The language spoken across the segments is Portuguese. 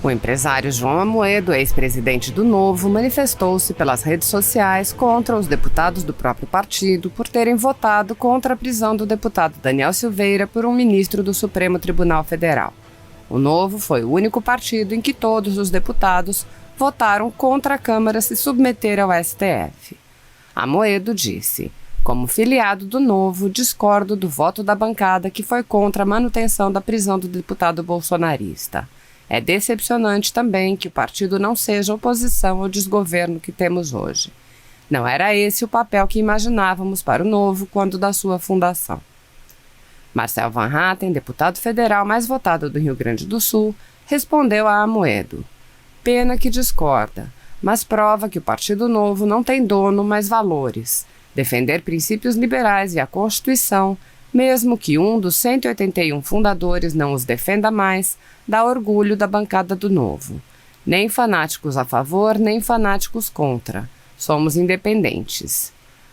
O empresário João Amoedo, ex-presidente do Novo, manifestou-se pelas redes sociais contra os deputados do próprio partido por terem votado contra a prisão do deputado Daniel Silveira por um ministro do Supremo Tribunal Federal. O Novo foi o único partido em que todos os deputados votaram contra a Câmara se submeter ao STF. Amoedo disse: "Como filiado do Novo, discordo do voto da bancada que foi contra a manutenção da prisão do deputado bolsonarista. É decepcionante também que o partido não seja oposição ao desgoverno que temos hoje. Não era esse o papel que imaginávamos para o Novo quando da sua fundação." Marcel Van Hatten, deputado federal mais votado do Rio Grande do Sul, respondeu a Amoedo: "Pena que discorda, mas prova que o Partido Novo não tem dono, mas valores. Defender princípios liberais e a Constituição, mesmo que um dos 181 fundadores não os defenda mais, dá orgulho da bancada do Novo. Nem fanáticos a favor, nem fanáticos contra. Somos independentes."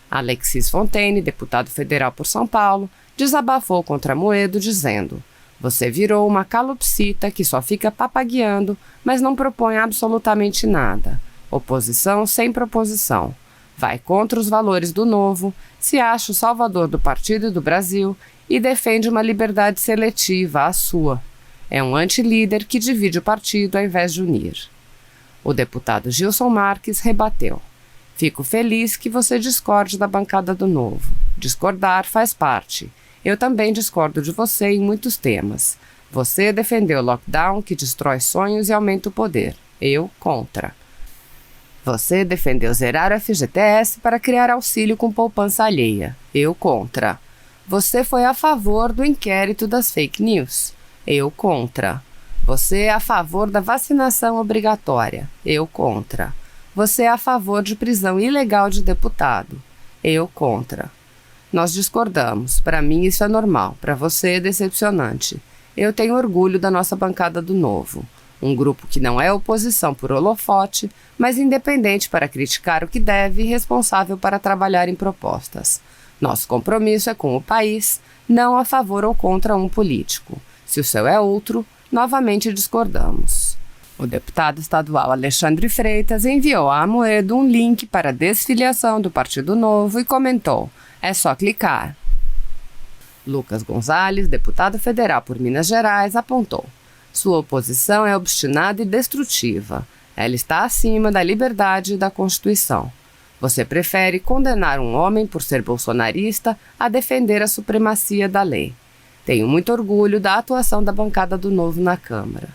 Alexis Fontaine, deputado federal por São Paulo, desabafou contra Amoedo dizendo: "Você virou uma calopsita que só fica papagueando, mas não propõe absolutamente nada. Oposição sem proposição. Vai contra os valores do Novo, se acha o salvador do partido e do Brasil e defende uma liberdade seletiva, a sua. É um anti-líder que divide o partido ao invés de unir." O deputado Gilson Marques rebateu: "Fico feliz que você discorde da bancada do Novo. Discordar faz parte. Eu também discordo de você em muitos temas. Você defendeu o lockdown que destrói sonhos e aumenta o poder. Eu, contra. Você defendeu zerar o FGTS para criar auxílio com poupança alheia. Eu, contra. Você foi a favor do inquérito das fake news. Eu, contra. Você é a favor da vacinação obrigatória. Eu, contra. Você é a favor de prisão ilegal de deputado. Eu, contra. Nós discordamos. Para mim isso é normal. Para você é decepcionante. Eu tenho orgulho da nossa bancada do Novo. Um grupo que não é oposição por holofote, mas independente para criticar o que deve e responsável para trabalhar em propostas. Nosso compromisso é com o país, não a favor ou contra um político. Se o seu é outro, novamente discordamos." O deputado estadual Alexandre Freitas enviou a Amoedo um link para a desfiliação do Partido Novo e comentou: "É só clicar." Lucas Gonzalez, deputado federal por Minas Gerais, apontou: "Sua oposição é obstinada e destrutiva. Ela está acima da liberdade e da Constituição. Você prefere condenar um homem por ser bolsonarista a defender a supremacia da lei. Tenho muito orgulho da atuação da bancada do Novo na Câmara."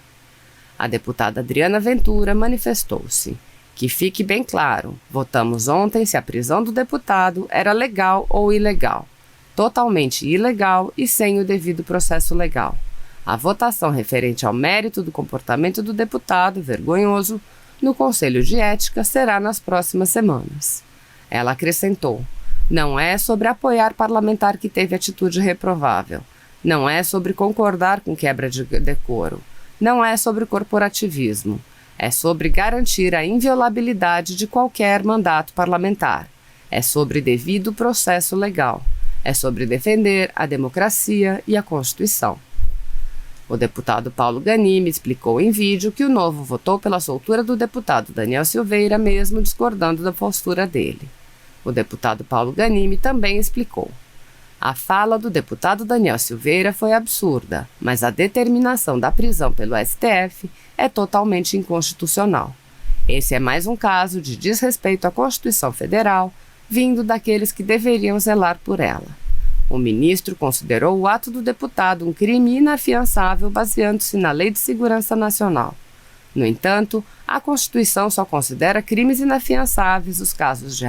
A deputada Adriana Ventura manifestou-se: "Que fique bem claro, votamos ontem se a prisão do deputado era legal ou ilegal. Totalmente ilegal e sem o devido processo legal. A votação referente ao mérito do comportamento do deputado vergonhoso no Conselho de Ética será nas próximas semanas." Ela acrescentou: "Não é sobre apoiar parlamentar que teve atitude reprovável. Não é sobre concordar com quebra de decoro. Não é sobre corporativismo. É sobre garantir a inviolabilidade de qualquer mandato parlamentar. É sobre devido processo legal. É sobre defender a democracia e a Constituição." O deputado Paulo Ganimi explicou em vídeo que o Novo votou pela soltura do deputado Daniel Silveira, mesmo discordando da postura dele. O deputado Paulo Ganimi também explicou: "A fala do deputado Daniel Silveira foi absurda, mas a determinação da prisão pelo STF é totalmente inconstitucional. Esse é mais um caso de desrespeito à Constituição Federal, vindo daqueles que deveriam zelar por ela. O ministro considerou o ato do deputado um crime inafiançável baseando-se na Lei de Segurança Nacional. No entanto, a Constituição só considera crimes inafiançáveis os casos de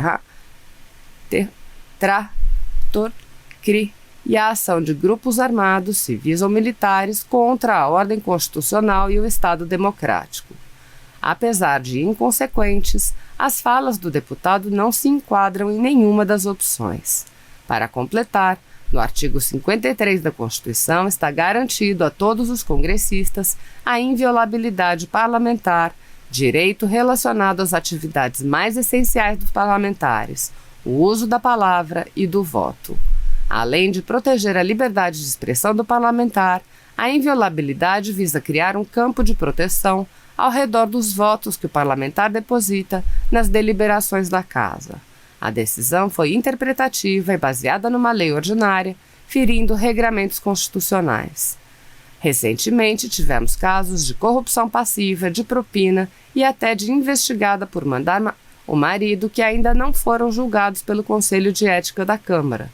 e a ação de grupos armados, civis ou militares contra a ordem constitucional e o Estado democrático. Apesar de inconsequentes, as falas do deputado não se enquadram em nenhuma das opções. Para completar, no artigo 53 da Constituição está garantido a todos os congressistas a inviolabilidade parlamentar, direito relacionado às atividades mais essenciais dos parlamentares, o uso da palavra e do voto. Além de proteger a liberdade de expressão do parlamentar, A inviolabilidade visa criar um campo de proteção ao redor dos votos que o parlamentar deposita nas deliberações da Casa. A decisão foi interpretativa e baseada numa lei ordinária, ferindo regramentos constitucionais. Recentemente, tivemos casos de corrupção passiva, de propina e até de investigada por mandar o marido que ainda não foram julgados pelo Conselho de Ética da Câmara.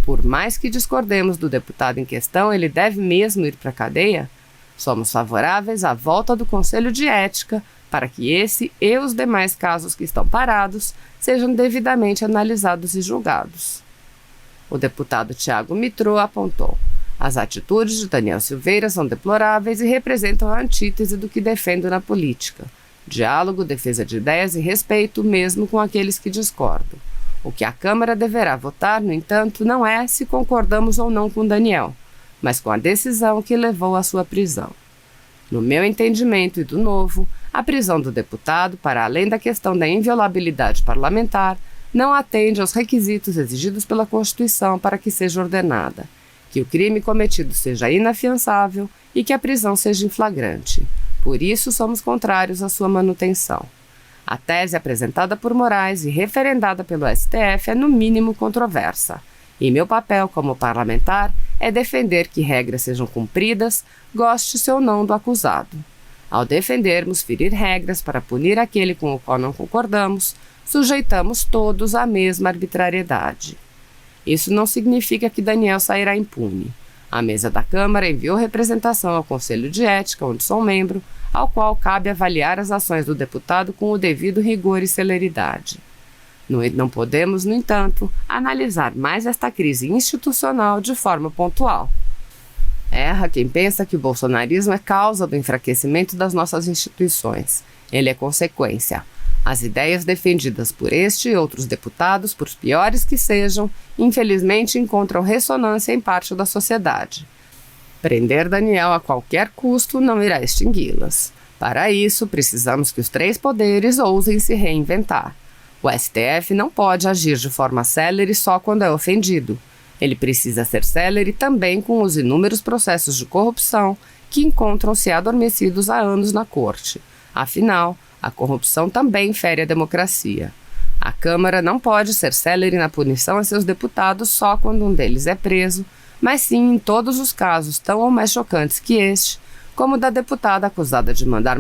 Por mais que discordemos do deputado em questão, ele deve mesmo ir para a cadeia? Somos favoráveis à volta do Conselho de Ética para que esse e os demais casos que estão parados sejam devidamente analisados e julgados. O deputado Thiago Mitrô apontou: as atitudes de Daniel Silveira são deploráveis e representam a antítese do que defendo na política. Diálogo, defesa de ideias e respeito, mesmo com aqueles que discordam. O que a Câmara deverá votar, no entanto, não é se concordamos ou não com Daniel, mas com a decisão que levou à sua prisão. No meu entendimento e do Novo, a prisão do deputado, para além da questão da inviolabilidade parlamentar, não atende aos requisitos exigidos pela Constituição para que seja ordenada, que o crime cometido seja inafiançável e que a prisão seja em flagrante. Por isso, somos contrários à sua manutenção. A tese apresentada por Moraes e referendada pelo STF é, no mínimo, controversa, e meu papel como parlamentar é defender que regras sejam cumpridas, goste-se ou não do acusado. Ao defendermos ferir regras para punir aquele com o qual não concordamos, sujeitamos todos à mesma arbitrariedade. Isso não significa que Daniel sairá impune. A mesa da Câmara enviou representação ao Conselho de Ética, onde sou membro, ao qual cabe avaliar as ações do deputado com o devido rigor e celeridade. Não podemos, no entanto, analisar mais esta crise institucional de forma pontual. Erra quem pensa que o bolsonarismo é causa do enfraquecimento das nossas instituições. Ele é consequência. As ideias defendidas por este e outros deputados, por piores que sejam, infelizmente encontram ressonância em parte da sociedade. Prender Daniel a qualquer custo não irá extingui-las. Para isso, precisamos que os três poderes ousem se reinventar. O STF não pode agir de forma célere só quando é ofendido. Ele precisa ser célere também com os inúmeros processos de corrupção que encontram-se adormecidos há anos na Corte. Afinal, a corrupção também fere a democracia. A Câmara não pode ser célere na punição a seus deputados só quando um deles é preso, mas sim em todos os casos tão ou mais chocantes que este, como o da deputada acusada de mandar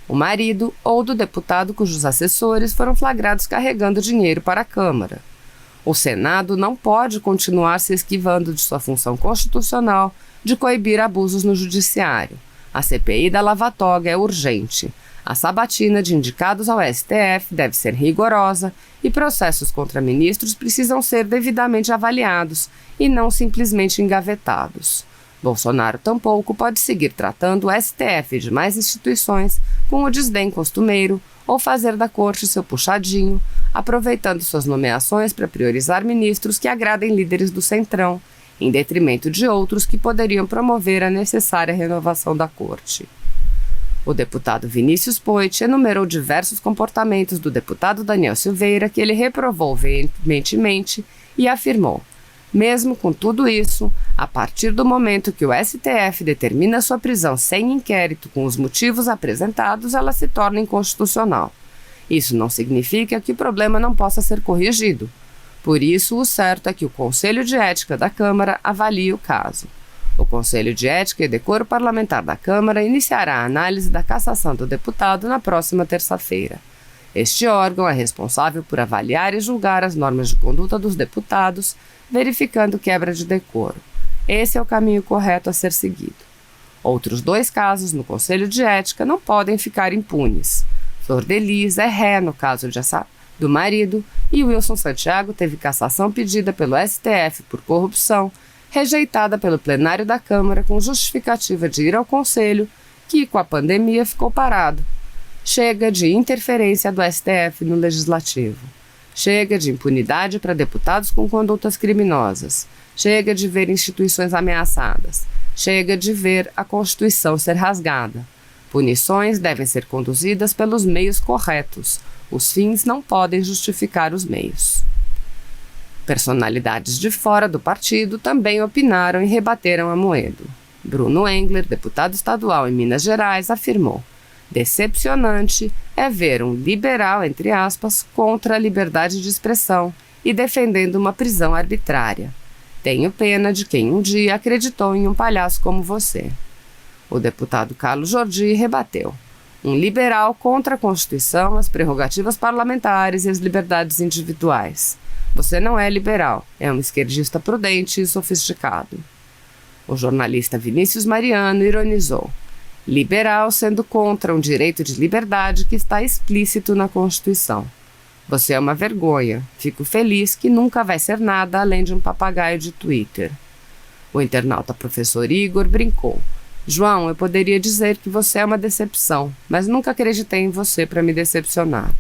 o marido ou do deputado cujos assessores foram flagrados carregando dinheiro para a Câmara. O Senado não pode continuar se esquivando de sua função constitucional de coibir abusos no judiciário. A CPI da Lava Toga é urgente. A sabatina de indicados ao STF deve ser rigorosa e processos contra ministros precisam ser devidamente avaliados e não simplesmente engavetados. Bolsonaro tampouco pode seguir tratando o STF e demais instituições com o desdém costumeiro ou fazer da corte seu puxadinho, aproveitando suas nomeações para priorizar ministros que agradem líderes do centrão, em detrimento de outros que poderiam promover a necessária renovação da corte. O deputado Vinícius Poit enumerou diversos comportamentos do deputado Daniel Silveira que ele reprovou veementemente e afirmou: mesmo com tudo isso, a partir do momento que o STF determina sua prisão sem inquérito com os motivos apresentados, ela se torna inconstitucional. Isso não significa que o problema não possa ser corrigido. Por isso, o certo é que o Conselho de Ética da Câmara avalie o caso. O Conselho de Ética e Decoro Parlamentar da Câmara iniciará a análise da cassação do deputado na próxima terça-feira. Este órgão é responsável por avaliar e julgar as normas de conduta dos deputados, verificando quebra de decoro. Esse é o caminho correto a ser seguido. Outros 2 casos no Conselho de Ética não podem ficar impunes. Flor de Lis é ré no caso do marido e Wilson Santiago teve cassação pedida pelo STF por corrupção, rejeitada pelo plenário da Câmara com justificativa de ir ao Conselho, que com a pandemia ficou parado. Chega de interferência do STF no Legislativo. Chega de impunidade para deputados com condutas criminosas. Chega de ver instituições ameaçadas. Chega de ver a Constituição ser rasgada. Punições devem ser conduzidas pelos meios corretos. Os fins não podem justificar os meios. Personalidades de fora do partido também opinaram e rebateram Amoedo. Bruno Engler, deputado estadual em Minas Gerais, afirmou: decepcionante é ver um liberal, entre aspas, contra a liberdade de expressão e defendendo uma prisão arbitrária. Tenho pena de quem um dia acreditou em um palhaço como você. O deputado Carlos Jordi rebateu: um liberal contra a Constituição, as prerrogativas parlamentares e as liberdades individuais. Você não é liberal, é um esquerdista prudente e sofisticado. O jornalista Vinícius Mariano ironizou: liberal sendo contra um direito de liberdade que está explícito na Constituição. Você é uma vergonha. Fico feliz que nunca vai ser nada além de um papagaio de Twitter. O internauta professor Igor brincou: João, eu poderia dizer que você é uma decepção, mas nunca acreditei em você para me decepcionar.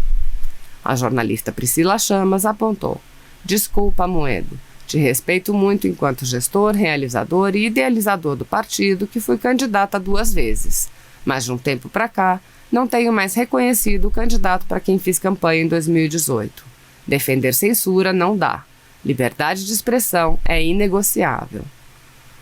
A jornalista Priscila Chamas apontou: desculpa, Amoedo. Te respeito muito enquanto gestor, realizador e idealizador do partido, que fui candidata 2 vezes. Mas de um tempo para cá, não tenho mais reconhecido o candidato para quem fiz campanha em 2018. Defender censura não dá. Liberdade de expressão é inegociável.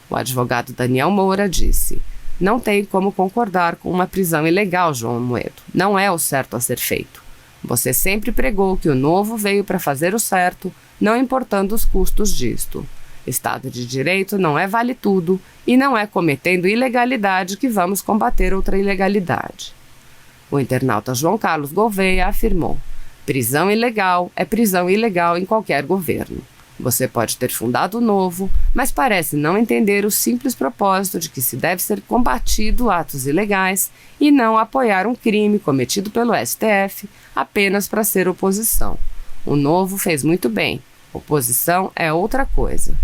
O advogado Daniel Moura disse: não tenho como concordar com uma prisão ilegal, João Amoedo. Não é o certo a ser feito. Você sempre pregou que o novo veio para fazer o certo, não importando os custos disto. Estado de Direito não é vale tudo e não é cometendo ilegalidade que vamos combater outra ilegalidade. O internauta João Carlos Gouveia afirmou: prisão ilegal é prisão ilegal em qualquer governo. Você pode ter fundado o novo, mas parece não entender o simples propósito de que se deve ser combatido atos ilegais e não apoiar um crime cometido pelo STF apenas para ser oposição. O novo fez muito bem. Oposição é outra coisa.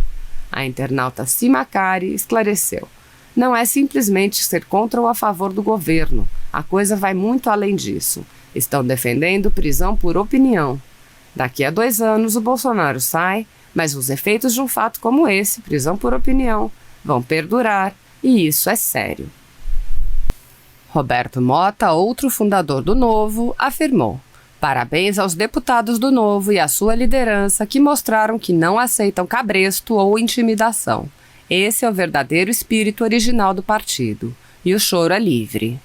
A internauta Simacari esclareceu: não é simplesmente ser contra ou a favor do governo. A coisa vai muito além disso. Estão defendendo prisão por opinião. Daqui a 2 anos o Bolsonaro sai, mas os efeitos de um fato como esse, prisão por opinião, vão perdurar, e isso é sério. Roberto Mota, outro fundador do Novo, afirmou: parabéns aos deputados do Novo e à sua liderança que mostraram que não aceitam cabresto ou intimidação. Esse é o verdadeiro espírito original do partido. E o choro é livre.